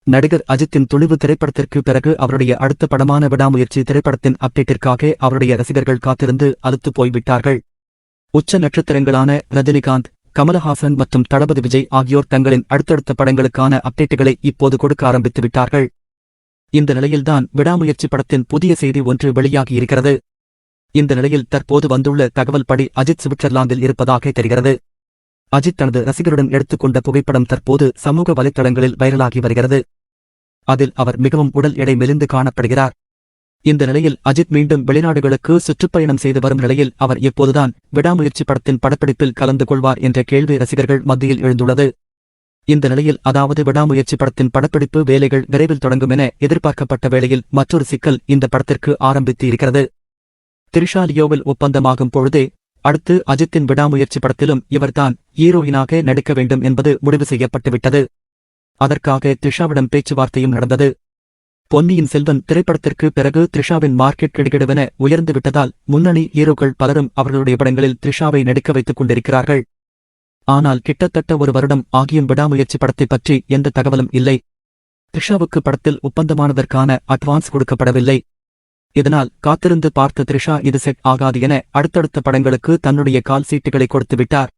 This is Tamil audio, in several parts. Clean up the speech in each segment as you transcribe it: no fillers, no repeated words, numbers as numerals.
நடிகர் அஜித்தின் துணிவு திரைப்படத்திற்கு பிறகு அவருடைய அடுத்த படமான விடாமுயற்சி திரைப்படத்தின் அப்டேட்டிற்காக அவருடைய ரசிகர்கள் காத்திருந்து அலுத்துப் போய்விட்டார்கள். உச்ச நட்சத்திரங்களான ரஜினிகாந்த், கமலஹாசன் மற்றும் தளபதி விஜய் ஆகியோர் தங்களின் அடுத்தடுத்த படங்களுக்கான அப்டேட்டுகளை இப்போது கொடுக்க ஆரம்பித்து விட்டார்கள். இந்த நிலையில்தான் விடாமுயற்சி படத்தின் புதிய செய்தி ஒன்று வெளியாகியிருக்கிறது. இந்த நிலையில் தற்போது வந்துள்ள தகவல் படி அஜித் சுவிட்சர்லாந்தில் இருப்பதாக தெரிகிறது. அஜித் தனது ரசிகருடன் எடுத்துக்கொண்ட புகைப்படம் தற்போது சமூக வலைத்தளங்களில் வைரலாகி வருகிறது. அதில் அவர் மிகவும் உடல் எடை மெலிந்து காணப்படுகிறார். இந்த நிலையில் அஜித் மீண்டும் வெளிநாடுகளுக்கு சுற்றுப்பயணம் செய்து வரும் நிலையில் அவர் எப்போதுதான் விடாமுயற்சி படத்தின் படப்பிடிப்பில் கலந்து கொள்வார் என்ற கேள்வி ரசிகர்கள் மத்தியில் எழுந்துள்ளது. இந்த நிலையில் அதாவது விடாமுயற்சி படத்தின் படப்பிடிப்பு வேலைகள் விரைவில் தொடங்கும் என எதிர்பார்க்கப்பட்ட வேளையில் மற்றொரு சிக்கல் இந்த படத்திற்கு ஆரம்பித்து இருக்கிறது. த்ரிஷா லியோவில் ஒப்பந்தமாகும் பொழுதே அடுத்து அஜித்தின் விடாமுயற்சி படத்திலும் இவர்தான் ஹீரோயினாக நடிக்க வேண்டும் என்பது முடிவு செய்யப்பட்டுவிட்டது. அதற்காக த்ரிஷாவிடம் பேச்சுவார்த்தையும் நடந்தது. பொன்னியின் செல்வன் திரைப்படத்திற்கு பிறகு த்ரிஷாவின் மார்க்கெட் கிடுகிடுவென உயர்ந்து விட்டதால் முன்னணி ஹீரோக்கள் பலரும் அவர்களுடைய படங்களில் த்ரிஷாவை நடிக்க வைத்துக் கொண்டிருக்கிறார்கள். ஆனால் கிட்டத்தட்ட ஒரு வருடம் ஆகியும் விடாமுயற்சி படத்தை பற்றி எந்த தகவலும் இல்லை. த்ரிஷாவுக்கு படத்தில் ஒப்பந்தமானதற்கான அட்வான்ஸ் கொடுக்கப்படவில்லை. இதனால் காத்திருந்து பார்த்த த்ரிஷா இது செட் ஆகாது என அடுத்தடுத்த படங்களுக்கு தன்னுடைய கால் சீட்டுகளை கொடுத்துவிட்டார்.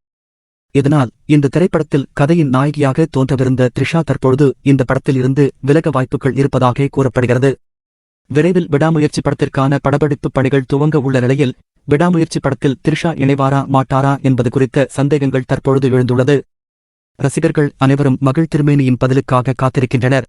இதனால் இந்த திரைப்படத்தில் கதையின் நாயகியாக தோன்றவிருந்த த்ரிஷா தற்பொழுது இந்த படத்தில் இருந்து விலக வாய்ப்புகள் இருப்பதாக கூறப்படுகிறது. விரைவில் விடாமுயற்சி படத்திற்கான படப்பிடிப்பு பணிகள் துவங்க உள்ள நிலையில் விடாமுயற்சி படத்தில் த்ரிஷா இணைவாரா மாட்டாரா என்பது குறித்த சந்தேகங்கள் தற்பொழுது எழுந்துள்ளது. ரசிகர்கள் அனைவரும் மகிழ் திருமேனியின் பதிலுக்காக காத்திருக்கின்றனர்.